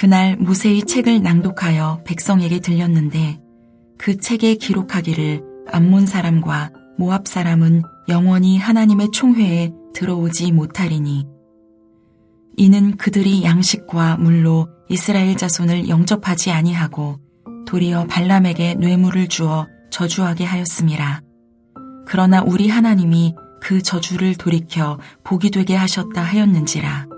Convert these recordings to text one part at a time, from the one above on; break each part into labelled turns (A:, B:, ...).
A: 그날 모세의 책을 낭독하여 백성에게 들렸는데 그 책에 기록하기를 암몬 사람과 모압 사람은 영원히 하나님의 총회에 들어오지 못하리니 이는 그들이 양식과 물로 이스라엘 자손을 영접하지 아니하고 도리어 발람에게 뇌물을 주어 저주하게 하였음이라. 그러나 우리 하나님이 그 저주를 돌이켜 복이 되게 하셨다 하였는지라.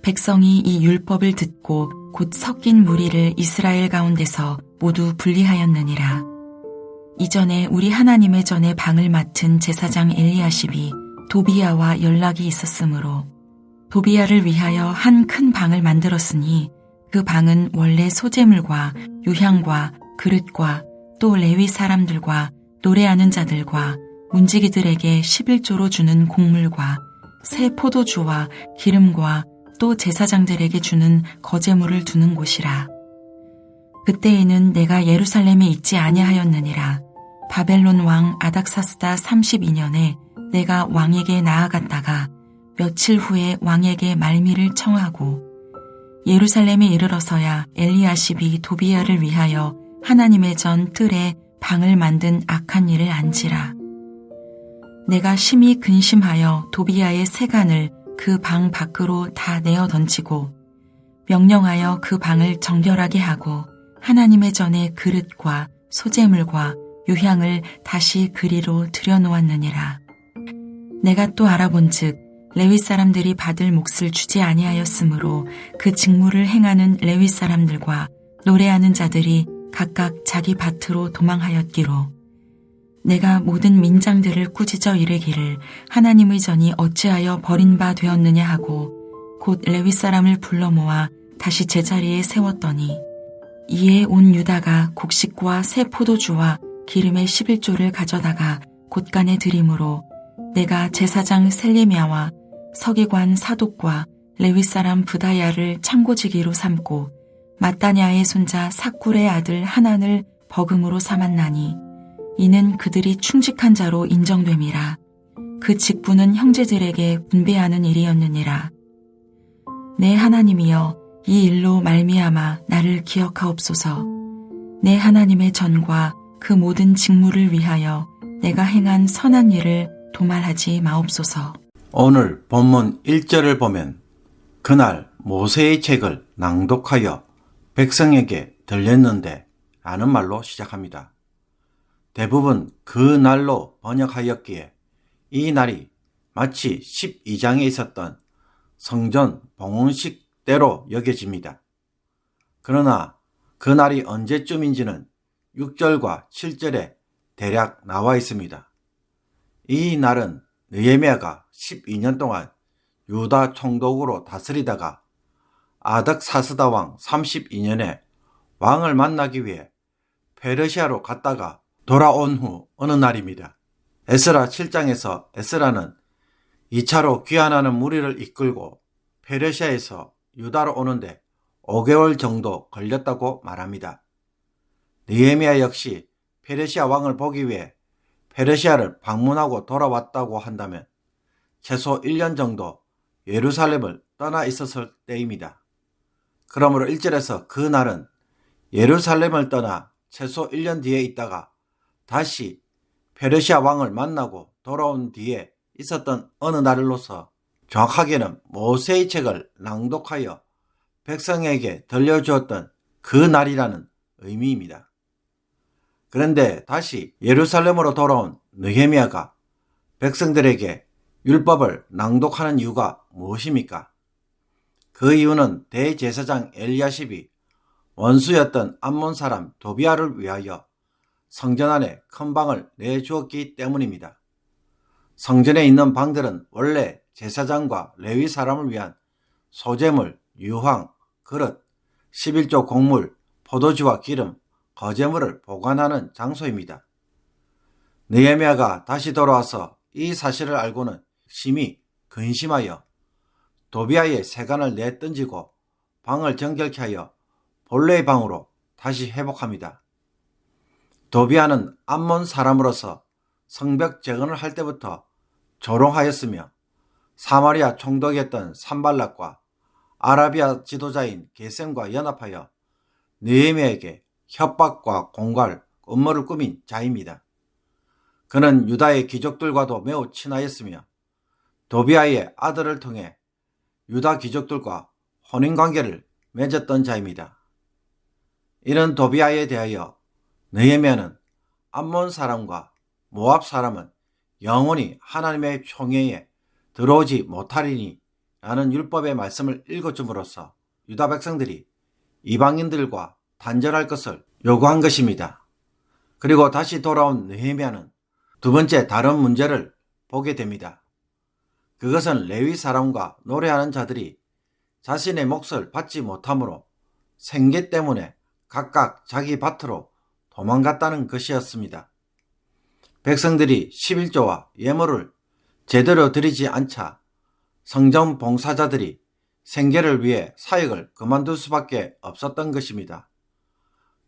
A: 백성이 이 율법을 듣고 곧 섞인 무리를 이스라엘 가운데서 모두 분리하였느니라. 이전에 우리 하나님의 전에 방을 맡은 제사장 엘리야십이 도비야와 연락이 있었으므로 도비야를 위하여 한 큰 방을 만들었으니 그 방은 원래 소재물과 유향과 그릇과 또 레위 사람들과 노래하는 자들과 문지기들에게 11조로 주는 곡물과 새 포도주와 기름과 또 제사장들에게 주는 거제물을 두는 곳이라. 그때에는 내가 예루살렘에 있지 아니하였느니라. 바벨론 왕 아닥사스다 32년에 내가 왕에게 나아갔다가 며칠 후에 왕에게 말미를 청하고 예루살렘에 이르러서야 엘리야십이 도비야를 위하여 하나님의 전 뜰에 방을 만든 악한 일을 안지라. 내가 심히 근심하여 도비야의 세간을 그 방 밖으로 다 내어 던지고 명령하여 그 방을 정결하게 하고 하나님의 전에 그릇과 소재물과 유향을 다시 그리로 들여놓았느니라. 내가 또 알아본즉 레위 사람들이 받을 몫을 주지 아니하였으므로 그 직무를 행하는 레위 사람들과 노래하는 자들이 각각 자기 밭으로 도망하였기로 내가 모든 민장들을 꾸짖어 이르기를 하나님의 전이 어찌하여 버린 바 되었느냐 하고 곧 레위 사람을 불러 모아 다시 제자리에 세웠더니 이에 온 유다가 곡식과 새 포도주와 기름의 11조를 가져다가 곳간에 드림으로 내가 제사장 셀레미야와 서기관 사독과 레위 사람 부다야를 창고지기로 삼고 마따냐의 손자 삭굴의 아들 하난을 버금으로 삼았나니 이는 그들이 충직한 자로 인정됨이라. 그 직분은 형제들에게 분배하는 일이었느니라. 내 하나님이여 이 일로 말미암아 나를 기억하옵소서. 내 하나님의 전과 그 모든 직무를 위하여 내가 행한 선한 일을 도말하지 마옵소서.
B: 오늘 본문 1절을 보면 그날 모세의 책을 낭독하여 백성에게 들렸는데 라는 말로 시작합니다. 대부분 그 날로 번역하였기에 이 날이 마치 12장에 있었던 성전 봉헌식대로 여겨집니다. 그러나 그 날이 언제쯤인지는 6절과 7절에 대략 나와 있습니다. 이 날은 느헤미야가 12년 동안 유다 총독으로 다스리다가 아닥사스다 왕 32년에 왕을 만나기 위해 페르시아로 갔다가 돌아온 후 어느 날입니다. 에스라 7장에서 에스라는 2차로 귀환하는 무리를 이끌고 페르시아에서 유다로 오는데 5개월 정도 걸렸다고 말합니다. 느헤미야 역시 페르시아 왕을 보기 위해 페르시아를 방문하고 돌아왔다고 한다면 최소 1년 정도 예루살렘을 떠나 있었을 때입니다. 그러므로 1절에서 그 날은 예루살렘을 떠나 최소 1년 뒤에 있다가 다시 페르시아 왕을 만나고 돌아온 뒤에 있었던 어느 날로서 정확하게는 모세의 책을 낭독하여 백성에게 들려주었던 그 날이라는 의미입니다. 그런데 다시 예루살렘으로 돌아온 느헤미야가 백성들에게 율법을 낭독하는 이유가 무엇입니까? 그 이유는 대제사장 엘리야십이 원수였던 암몬 사람 도비야를 위하여 성전 안에 큰 방을 내주었기 때문입니다. 성전에 있는 방들은 원래 제사장과 레위 사람을 위한 소재물, 유황, 그릇, 11조 곡물, 포도주와 기름, 거제물을 보관하는 장소입니다. 느헤미야가 다시 돌아와서 이 사실을 알고는 심히 근심하여 도비야의 세간을 내던지고 방을 정결케 하여 본래의 방으로 다시 회복합니다. 도비야는 암몬 사람으로서 성벽 재건을 할 때부터 조롱하였으며 사마리아 총독이었던 산발락과 아라비아 지도자인 게셈과 연합하여 느헤미야에게 협박과 공갈, 음모를 꾸민 자입니다. 그는 유다의 귀족들과도 매우 친하였으며 도비아의 아들을 통해 유다 귀족들과 혼인관계를 맺었던 자입니다. 이런 도비아에 대하여 느헤미야는 암몬 사람과 모압 사람은 영원히 하나님의 총회에 들어오지 못하리니 라는 율법의 말씀을 읽어줌으로써 유다 백성들이 이방인들과 단절할 것을 요구한 것입니다. 그리고 다시 돌아온 느헤미야는 두 번째 다른 문제를 보게 됩니다. 그것은 레위 사람과 노래하는 자들이 자신의 몫을 받지 못함으로 생계 때문에 각각 자기 밭으로 도망갔다는 것이었습니다. 백성들이 11조와 예물을 제대로 드리지 않자 성전 봉사자들이 생계를 위해 사역을 그만둘 수밖에 없었던 것입니다.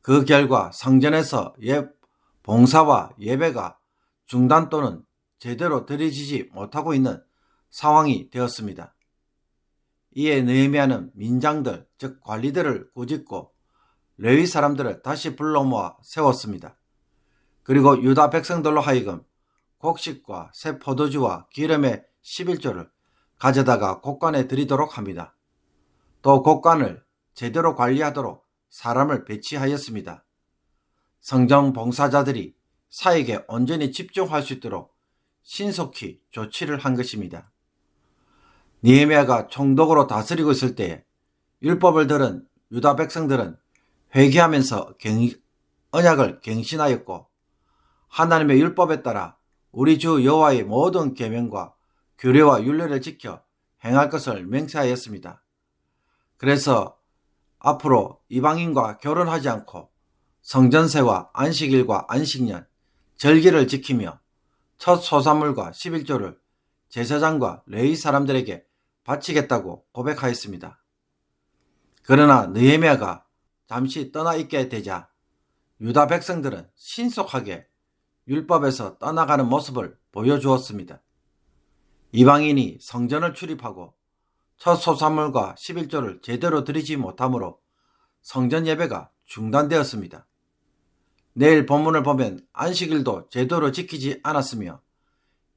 B: 그 결과 성전에서 봉사와 예배가 중단 또는 제대로 드려지지 못하고 있는 상황이 되었습니다. 이에 느헤미야는 민장들, 즉 관리들을 꾸짖고 레위 사람들을 다시 불러 모아 세웠습니다. 그리고 유다 백성들로 하여금 곡식과 새 포도주와 기름의 11조를 가져다가 곡간에 드리도록 합니다. 또 곡간을 제대로 관리하도록 사람을 배치하였습니다. 성전 봉사자들이 사역에 온전히 집중할 수 있도록 신속히 조치를 한 것입니다. 느헤미야가 총독으로 다스리고 있을 때에 율법을 들은 유다 백성들은 회개하면서 언약을 갱신하였고 하나님의 율법에 따라 우리 주 여호와의 모든 계명과 규례와 율례를 지켜 행할 것을 맹세하였습니다. 그래서 앞으로 이방인과 결혼하지 않고 성전세와 안식일과 안식년, 절기를 지키며 첫 소산물과 11조를 제사장과 레위 사람들에게 바치겠다고 고백하였습니다. 그러나 느헤미야가 잠시 떠나 있게 되자 유다 백성들은 신속하게 율법에서 떠나가는 모습을 보여주었습니다. 이방인이 성전을 출입하고 첫 소산물과 11조를 제대로 드리지 못하므로 성전 예배가 중단되었습니다. 내일 본문을 보면 안식일도 제대로 지키지 않았으며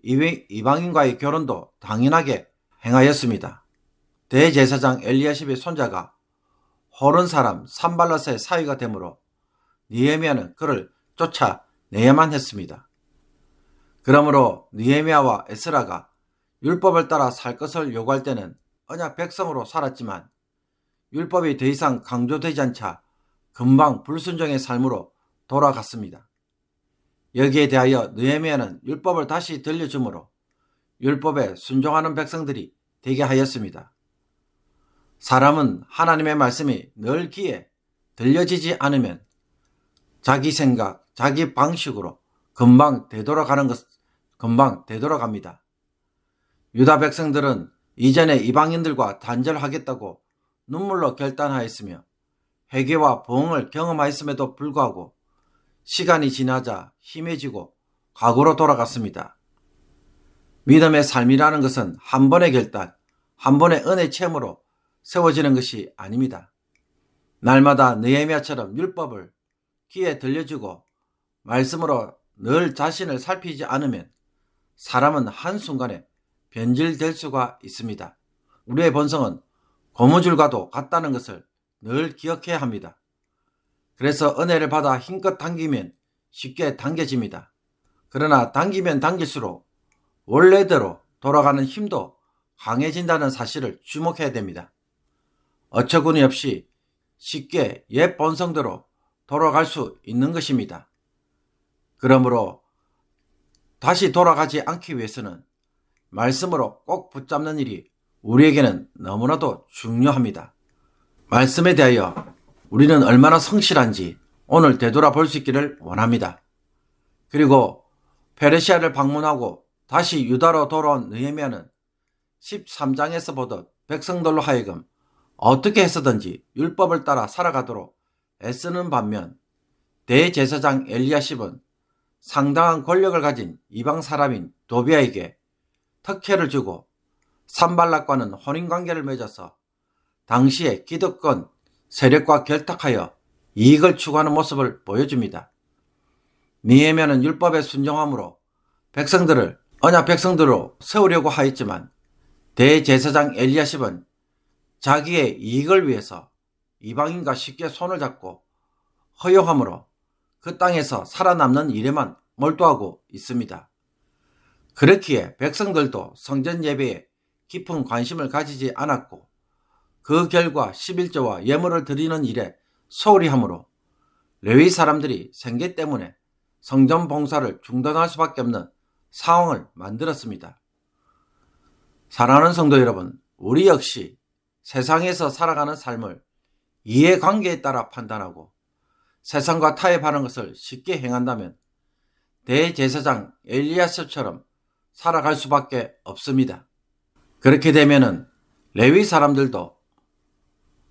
B: 이방인과의 결혼도 당연하게 행하였습니다. 대제사장 엘리야십의 손자가 호른 사람 산발랏의 사위가 되므로 느헤미야는 그를 쫓아내야만 했습니다. 그러므로 느헤미야와 에스라가 율법을 따라 살 것을 요구할 때는 언약 백성으로 살았지만 율법이 더 이상 강조되지 않자 금방 불순종의 삶으로 돌아갔습니다. 여기에 대하여 느헤미야는 율법을 다시 들려주므로 율법에 순종하는 백성들이 되게 하였습니다. 사람은 하나님의 말씀이 늘 귀에 들려지지 않으면 자기 생각, 자기 방식으로 금방 되돌아갑니다. 유다 백성들은 이전에 이방인들과 단절하겠다고 눈물로 결단하였으며 회개와 부흥을 경험하였음에도 불구하고 시간이 지나자 힘해지고 과거로 돌아갔습니다. 믿음의 삶이라는 것은 한 번의 결단, 한 번의 은혜 체험으로 세워지는 것이 아닙니다. 날마다 느헤미야처럼 율법을 귀에 들려주고 말씀으로 늘 자신을 살피지 않으면 사람은 한순간에 변질될 수가 있습니다. 우리의 본성은 고무줄과도 같다는 것을 늘 기억해야 합니다. 그래서 은혜를 받아 힘껏 당기면 쉽게 당겨집니다. 그러나 당기면 당길수록 원래대로 돌아가는 힘도 강해진다는 사실을 주목해야 됩니다. 어처구니 없이 쉽게 옛 본성대로 돌아갈 수 있는 것입니다. 그러므로 다시 돌아가지 않기 위해서는 말씀으로 꼭 붙잡는 일이 우리에게는 너무나도 중요합니다. 말씀에 대하여 우리는 얼마나 성실한지 오늘 되돌아볼 수 있기를 원합니다. 그리고 페르시아를 방문하고 다시 유다로 돌아온 느헤미야는 13장에서 보듯 백성들로 하여금 어떻게 해서든지 율법을 따라 살아가도록 애쓰는 반면 대제사장 엘리야십은 상당한 권력을 가진 이방 사람인 도비아에게 특혜를 주고 산발락과는 혼인관계를 맺어서 당시의 기득권 세력과 결탁하여 이익을 추구하는 모습을 보여줍니다. 느헤미야는 율법에 순종함으로 백성들을 언약 백성들로 세우려고 하였지만 대제사장 엘리야십은 자기의 이익을 위해서 이방인과 쉽게 손을 잡고 허용함으로 그 땅에서 살아남는 일에만 몰두하고 있습니다. 그렇기에 백성들도 성전 예배에 깊은 관심을 가지지 않았고 그 결과 11조와 예물을 드리는 일에 소홀히 하므로 레위 사람들이 생계 때문에 성전 봉사를 중단할 수밖에 없는 상황을 만들었습니다. 사랑하는 성도 여러분, 우리 역시 세상에서 살아가는 삶을 이해관계에 따라 판단하고 세상과 타협하는 것을 쉽게 행한다면 대제사장 엘리야십처럼 살아갈 수밖에 없습니다. 그렇게 되면은 레위 사람들도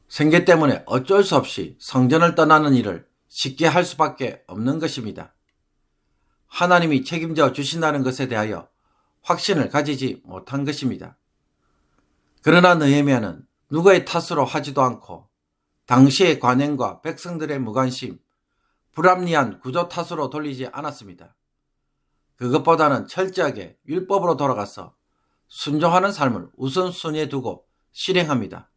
B: 생계 때문에 어쩔 수 없이 성전을 떠나는 일을 쉽게 할 수밖에 없는 것입니다. 하나님이 책임져 주신다는 것에 대하여 확신을 가지지 못한 것입니다. 그러나 느헤미야는 누구의 탓으로 하지도 않고 당시의 관행과 백성들의 무관심, 불합리한 구조 탓으로 돌리지 않았습니다. 그것보다는 철저하게 율법으로 돌아가서 순종하는 삶을 우선순위에 두고 실행합니다.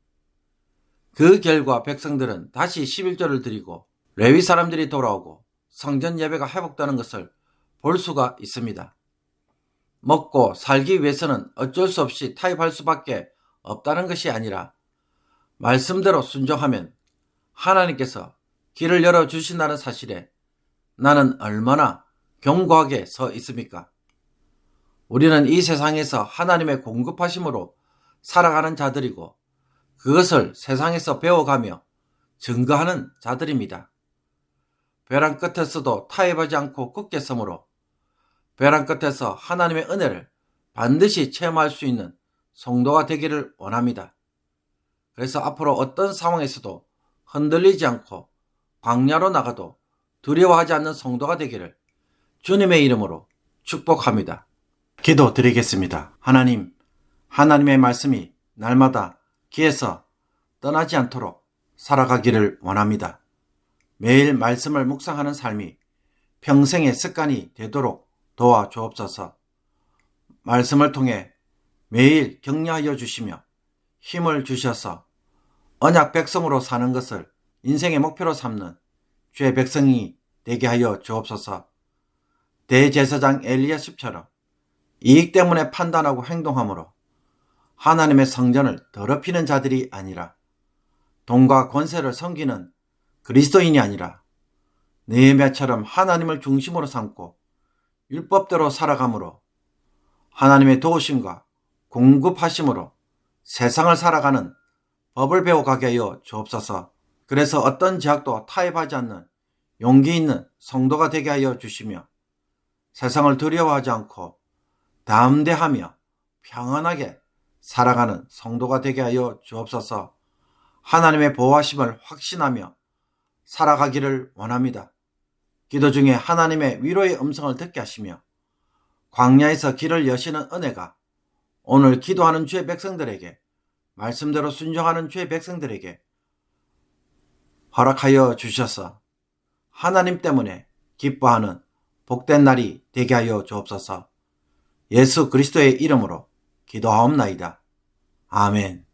B: 그 결과 백성들은 다시 11조를 드리고 레위 사람들이 돌아오고 성전 예배가 회복되는 것을 볼 수가 있습니다. 먹고 살기 위해서는 어쩔 수 없이 타협할 수밖에 없다는 것이 아니라 말씀대로 순종하면 하나님께서 길을 열어주신다는 사실에 나는 얼마나 견고하게 서 있습니까? 우리는 이 세상에서 하나님의 공급하심으로 살아가는 자들이고 그것을 세상에서 배워가며 증거하는 자들입니다. 벼랑 끝에서도 타협하지 않고 굳게 서므로 벼랑 끝에서 하나님의 은혜를 반드시 체험할 수 있는 성도가 되기를 원합니다. 그래서 앞으로 어떤 상황에서도 흔들리지 않고 광야로 나가도 두려워하지 않는 성도가 되기를 주님의 이름으로 축복합니다. 기도드리겠습니다. 하나님, 하나님의 말씀이 날마다 귀에서 떠나지 않도록 살아가기를 원합니다. 매일 말씀을 묵상하는 삶이 평생의 습관이 되도록 도와주옵소서. 말씀을 통해 매일 격려하여 주시며 힘을 주셔서 언약 백성으로 사는 것을 인생의 목표로 삼는 주의 백성이 되게 하여 주옵소서. 대제사장 엘리야십처럼 이익 때문에 판단하고 행동함으로 하나님의 성전을 더럽히는 자들이 아니라 돈과 권세를 섬기는 그리스도인이 아니라 느헤미야처럼 하나님을 중심으로 삼고 율법대로 살아감으로 하나님의 도우심과 공급하심으로 세상을 살아가는 법을 배워가게 하여 주옵소서. 그래서 어떤 제약도 타협하지 않는 용기 있는 성도가 되게 하여 주시며 세상을 두려워하지 않고 담대하며 평안하게 살아가는 성도가 되게 하여 주옵소서. 하나님의 보호하심을 확신하며 살아가기를 원합니다. 기도 중에 하나님의 위로의 음성을 듣게 하시며 광야에서 길을 여시는 은혜가 오늘 기도하는 주의 백성들에게 말씀대로 순종하는 주의 백성들에게 허락하여 주셔서 하나님 때문에 기뻐하는 복된 날이 되게 하여 주옵소서. 예수 그리스도의 이름으로 기도하옵나이다. 아멘.